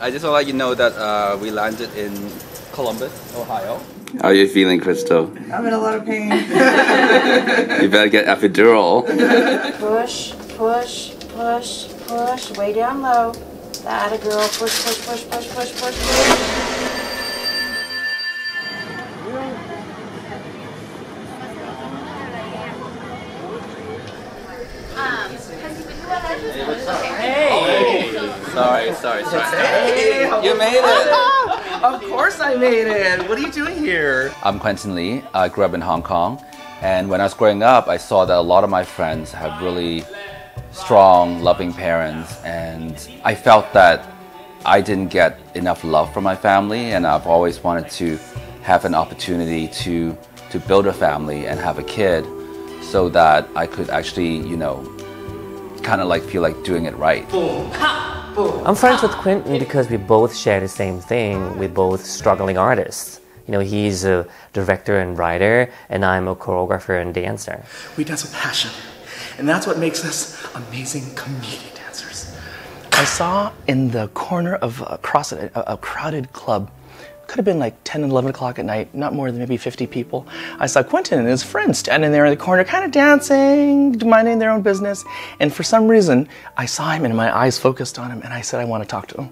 I just want to let you know that we landed in Columbus, Ohio. How are you feeling, Crystal? I'm in a lot of pain. You better get epidural. Push, push, push, push, way down low. That a girl. Push, push, push, push, push, push, push. Sorry. Hey, You made it! of course I made it. What are you doing here? I'm Quentin Lee. I grew up in Hong Kong, and when I was growing up, I saw that a lot of my friends have really strong, loving parents, and I felt that I didn't get enough love from my family, and I've always wanted to have an opportunity to build a family and have a kid so that I could actually, you know, kind of like feel like doing it right. I'm friends with Quentin because we both share the same thing. We're both struggling artists. You know, he's a director and writer, and I'm a choreographer and dancer. We dance with passion, and that's what makes us amazing comedic dancers. I saw in the corner of a crowded club, could have been like 10 and 11 o'clock at night, not more than maybe 50 people. I saw Quentin and his friends standing there in the corner, kind of dancing, minding their own business. And for some reason, I saw him and my eyes focused on him, and I said, I want to talk to him.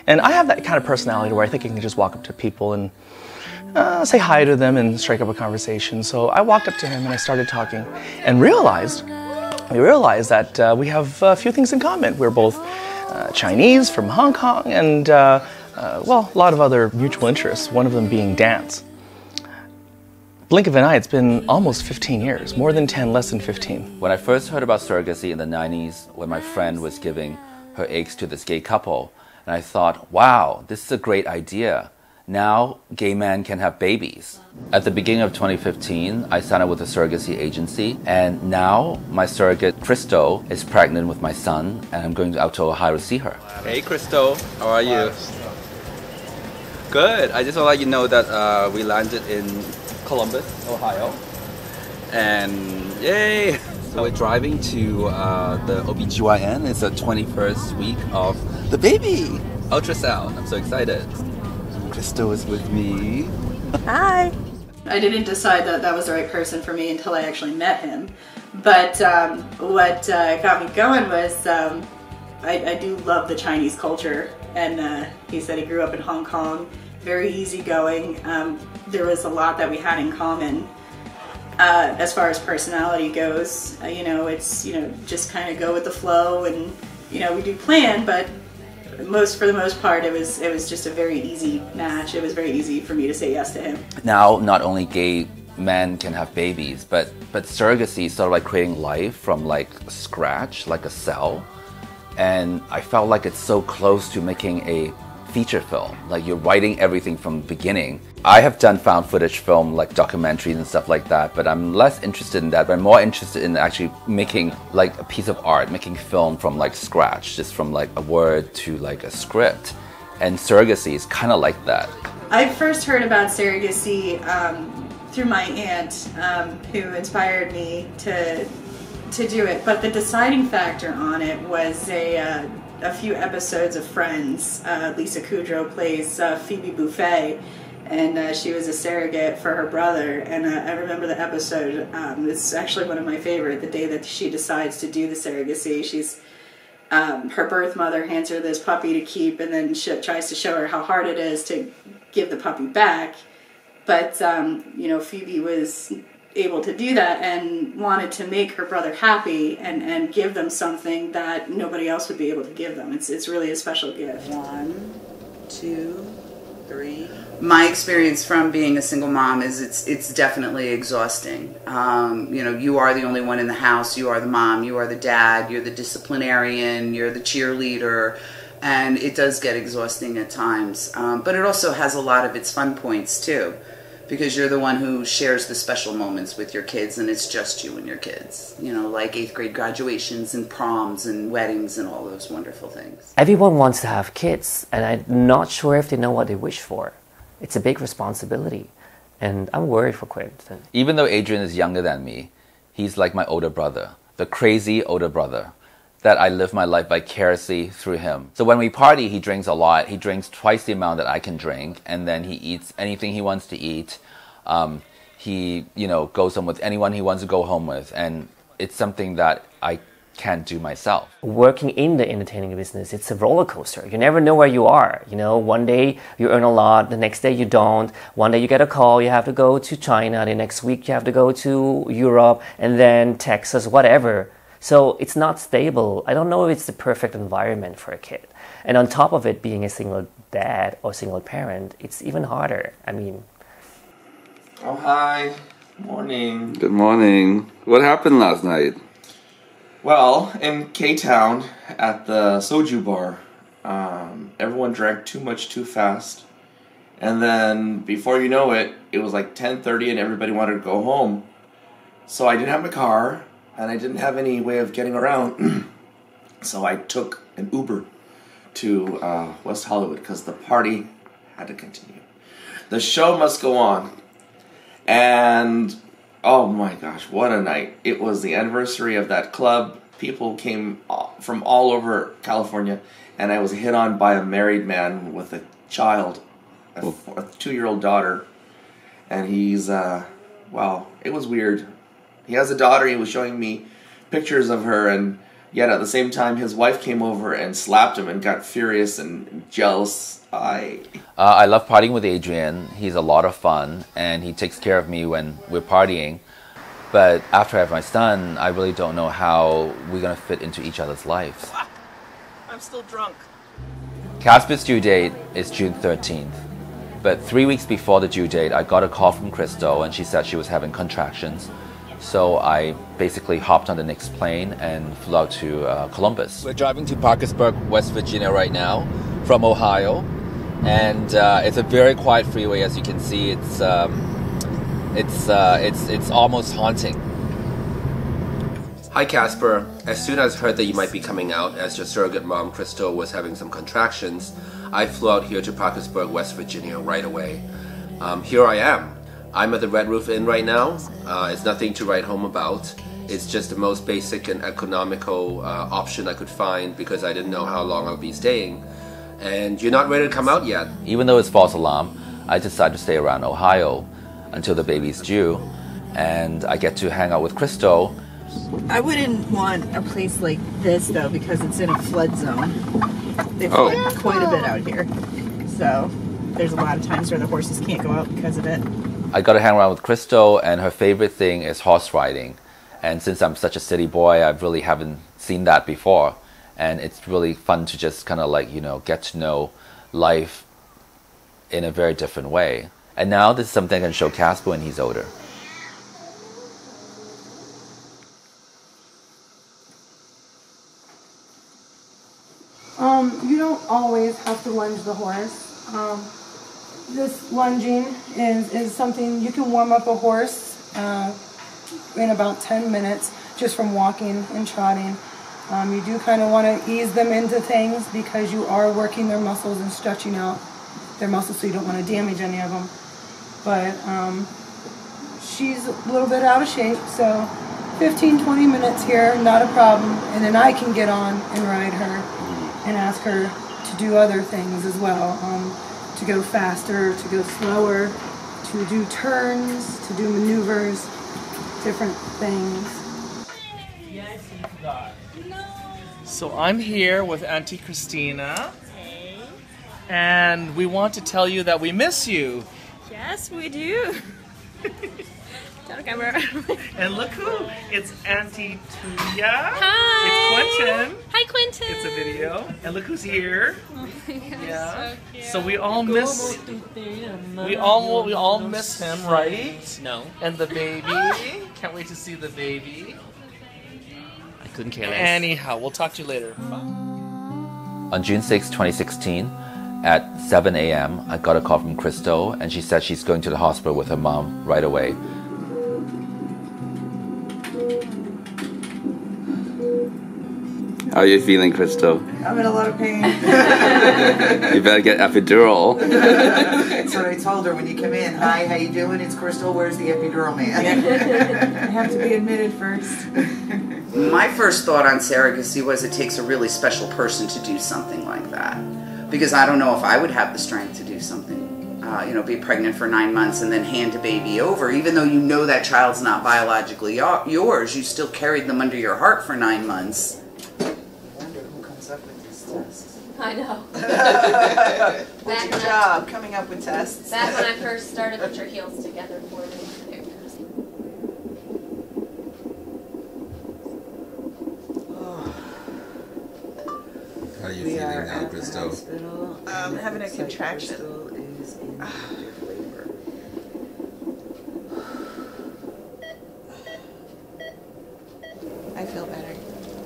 And I have that kind of personality where I think I can just walk up to people and say hi to them and strike up a conversation. So I walked up to him and I started talking and realized that we have a few things in common. We're both Chinese from Hong Kong and well, a lot of other mutual interests, one of them being dance. Blink of an eye, it's been almost 15 years, more than 10, less than 15. When I first heard about surrogacy in the 90s, when my friend was giving her eggs to this gay couple, and I thought, wow, this is a great idea. Now, gay men can have babies. At the beginning of 2015, I signed up with a surrogacy agency, and now my surrogate, Crystal, is pregnant with my son, and I'm going out to Ohio to see her. Hey, Crystal, how are you? Good. I just want to let you know that we landed in Columbus, Ohio, and yay! So we're driving to the OBGYN. It's the 21st week of the baby ultrasound. I'm so excited. Crystal is with me. Hi! I didn't decide that that was the right person for me until I actually met him. But what got me going was I do love the Chinese culture, and he said he grew up in Hong Kong, very easygoing. There was a lot that we had in common as far as personality goes. You know, it's, you know, just kind of go with the flow, and you know, we do plan, but for the most part, it was just a very easy match. It was very easy for me to say yes to him. Now, not only gay men can have babies, but surrogacy is sort of like creating life from like scratch, like a cell. And I felt like it's so close to making a feature film. Like you're writing everything from the beginning. I have done found footage film, like documentaries and stuff like that, but I'm less interested in that. But I'm more interested in actually making like a piece of art, making film from like scratch, just from like a word to like a script. And surrogacy is kind of like that. I first heard about surrogacy through my aunt, who inspired me to do it. But the deciding factor on it was a few episodes of Friends. Lisa Kudrow plays Phoebe Buffet, and she was a surrogate for her brother. And I remember the episode. It's actually one of my favorite. The day that she decides to do the surrogacy, she's her birth mother hands her this puppy to keep, and then she tries to show her how hard it is to give the puppy back. But you know, Phoebe was able to do that and wanted to make her brother happy and give them something that nobody else would be able to give them. It's really a special gift. 1, 2, 3. My experience from being a single mom is it's definitely exhausting. You know, you are the only one in the house. You are the mom. You are the dad. You're the disciplinarian. You're the cheerleader. And it does get exhausting at times. But it also has a lot of its fun points too, because you're the one who shares the special moments with your kids, and it's just you and your kids. You know, like 8th grade graduations and proms and weddings and all those wonderful things. Everyone wants to have kids, and I'm not sure if they know what they wish for. It's a big responsibility, and I'm worried for Quentin. Even though Adrian is younger than me, he's like my older brother, the crazy older brother that I live my life vicariously through him. So when we party, he drinks a lot. He drinks twice the amount that I can drink, and then he eats anything he wants to eat. He, goes home with anyone he wants to go home with, and it's something that I can't do myself. Working in the entertaining business, it's a roller coaster. You never know where you are. One day you earn a lot, the next day you don't. One day you get a call, you have to go to China, the next week you have to go to Europe, and then Texas, whatever. So it's not stable. I don't know if it's the perfect environment for a kid. And on top of it, being a single dad or single parent, it's even harder. Oh, hi. Morning. Good morning. What happened last night? Well, in K-Town at the soju bar, everyone drank too much too fast. And then before you know it, it was like 10:30 and everybody wanted to go home. So I didn't have my car and I didn't have any way of getting around. So I took an Uber to West Hollywood because the party had to continue. The show must go on. And oh my gosh, what a night. It was the anniversary of that club. People came from all over California, and I was hit on by a married man with a child, a 2-year-old daughter. And he's, it was weird. He has a daughter, he was showing me pictures of her, and yet at the same time his wife came over and slapped him and got furious and jealous. I love partying with Adrian. He's a lot of fun, and he takes care of me when we're partying. But after I have my son, I really don't know how we're going to fit into each other's lives. I'm still drunk. Casper's due date is June 13th. But 3 weeks before the due date, I got a call from Crystal, and she said she was having contractions. So I basically hopped on the next plane and flew out to Columbus. We're driving to Parkersburg, West Virginia right now from Ohio. And it's a very quiet freeway, as you can see. It's almost haunting. Hi Casper. As soon as I heard that you might be coming out, as your surrogate mom Crystal was having some contractions, I flew out here to Parkersburg, West Virginia right away. Here I am. I'm at the Red Roof Inn right now. It's nothing to write home about. It's just the most basic and economical option I could find because I didn't know how long I'll be staying. And you're not ready to come out yet. Even though it's false alarm, I decided to stay around Ohio until the baby's due, and I get to hang out with Crystal. I wouldn't want a place like this though because it's in a flood zone. They flood quite a bit out here. So there's a lot of times where the horses can't go out because of it. I got to hang around with Crystal, and her favorite thing is horse riding. And since I'm such a city boy, I really haven't seen that before. And it's really fun to just kind of get to know life in a very different way. And now this is something I can show Casper when he's older. You don't always have to lunge the horse. This lunging is something you can warm up a horse in about 10 minutes just from walking and trotting. You do kind of want to ease them into things because you are working their muscles and stretching out their muscles, so you don't want to damage any of them. But she's a little bit out of shape, so 15-20 minutes here, not a problem. And then I can get on and ride her and ask her to do other things as well, to go faster, to go slower, to do turns, to do maneuvers, different things. So I'm here with Auntie Christina. Hey. And we want to tell you that we miss you. Yes, we do. Tell camera. And look who, it's Auntie Tuya. Hi. It's Quentin. Hi, Quentin. It's a video. And look who's here. Oh my gosh, yeah. so cute. So we all miss we all miss him, right? No. And the baby. Can't wait to see the baby. I couldn't care less. Anyhow, we'll talk to you later. Bye. On June 6, 2016, at 7 a.m., I got a call from Crystal, and she said she's going to the hospital with her mom right away. How are you feeling, Crystal? I'm in a lot of pain. You better get epidural. That's what I told her when you come in. Hi, how you doing? It's Crystal. Where's the epidural man? I have to be admitted first. My first thought on surrogacy was it takes a really special person to do something like that. Because I don't know if I would have the strength to do something. Be pregnant for 9 months and then hand a baby over. Even though you know that child's not biologically yours, you still carried them under your heart for 9 months. I wonder who comes up with these tests. I know. What's your job? Coming up with tests? Back when I first started, put your heels together for me. How are you feeling now, Crystal? Having a contraction. Is in labor. I feel better.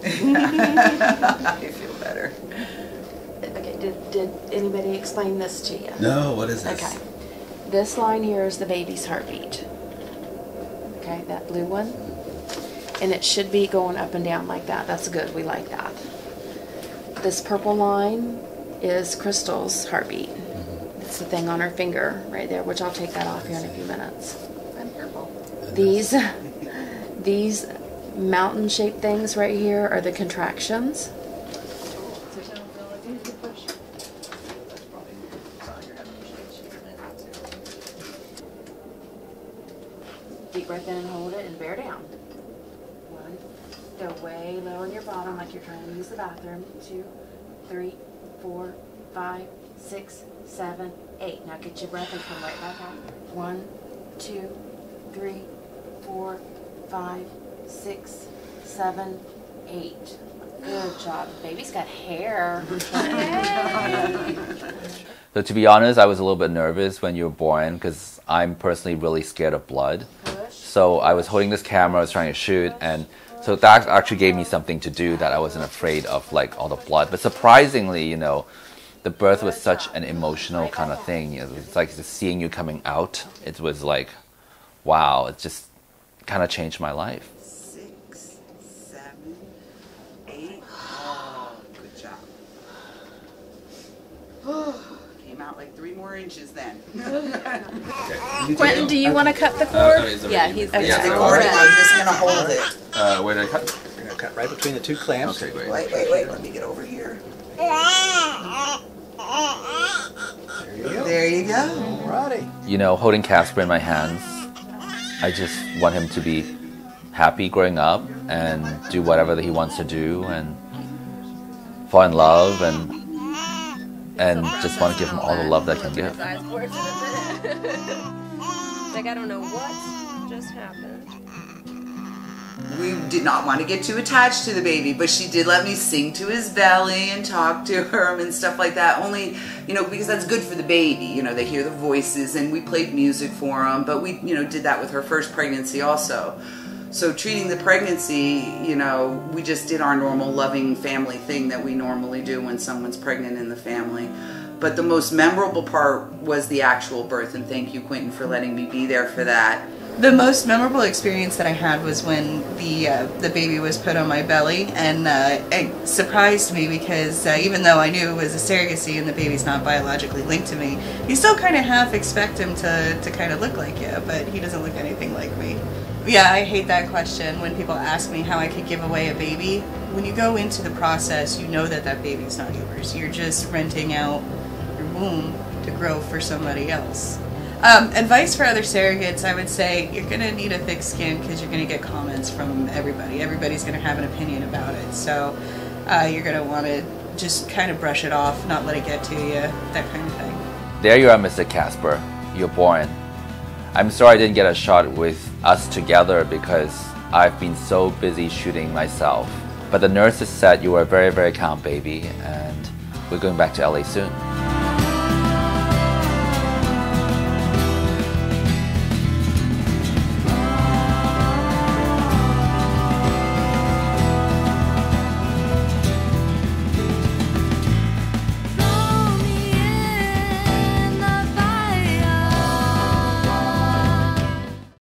I feel better. Okay, did anybody explain this to you? No, what is this? Okay. This line here is the baby's heartbeat. Okay, that blue one. And it should be going up and down like that. That's good. We like that. This purple line is Crystal's heartbeat. It's the thing on her finger right there, which I'll take that off here in a few minutes. I'm purple. These mountain-shaped things right here are the contractions. Deep breath in and hold it and bear down. 1, go way low in your bottom like you're trying to use the bathroom. 2, 3, 4, 5, 6, 7, 8. Now get your breath and come right back out. 1, 2, 3, 4, 5, 6, 7, 8. Good job. Baby's got hair. So to be honest, I was a little bit nervous when you were born because I'm personally really scared of blood. So I was holding this camera, I was trying to shoot, and so that actually gave me something to do that I wasn't afraid of, like all the blood. But surprisingly, the birth was such an emotional kind of thing. It's like just seeing you coming out. It was like, wow, it just kind of changed my life. 6, 7, 8. Oh, good job. Came out like 3 more inches then. Quentin, do you want to cut the cord? Yeah, he's I'm just gonna hold it. Where did I cut? We're going to cut right between the 2 clamps. Okay, great. Wait, let me get over here. There you go. Alrighty. Holding Casper in my hands, I just want him to be happy growing up and do whatever that he wants to do and fall in love and just want to give him all the love that I can give. Like, I don't know what just happened. We did not want to get too attached to the baby, but she did let me sing to his belly and talk to him and stuff like that. Only, because that's good for the baby. They hear the voices, and we played music for him, but we, did that with her first pregnancy also. So treating the pregnancy, we just did our normal loving family thing that we normally do when someone's pregnant in the family. But the most memorable part was the actual birth, and thank you, Quentin, for letting me be there for that. The most memorable experience that I had was when the baby was put on my belly, and it surprised me because even though I knew it was a surrogacy and the baby's not biologically linked to me, you still kind of half expect him to kind of look like you, but he doesn't look anything like me. Yeah, I hate that question when people ask me how I could give away a baby. When you go into the process, you know that that baby's not yours. You're just renting out your womb to grow for somebody else. Advice for other surrogates, I would say you're going to need a thick skin because you're going to get comments from everybody. Everybody's going to have an opinion about it. So you're going to want to just kind of brush it off, not let it get to you, that kind of thing. There you are, Mr. Casper. You're born. I'm sorry I didn't get a shot with us together because I've been so busy shooting myself. But the nurses said you were a very, very calm baby, and we're going back to LA soon.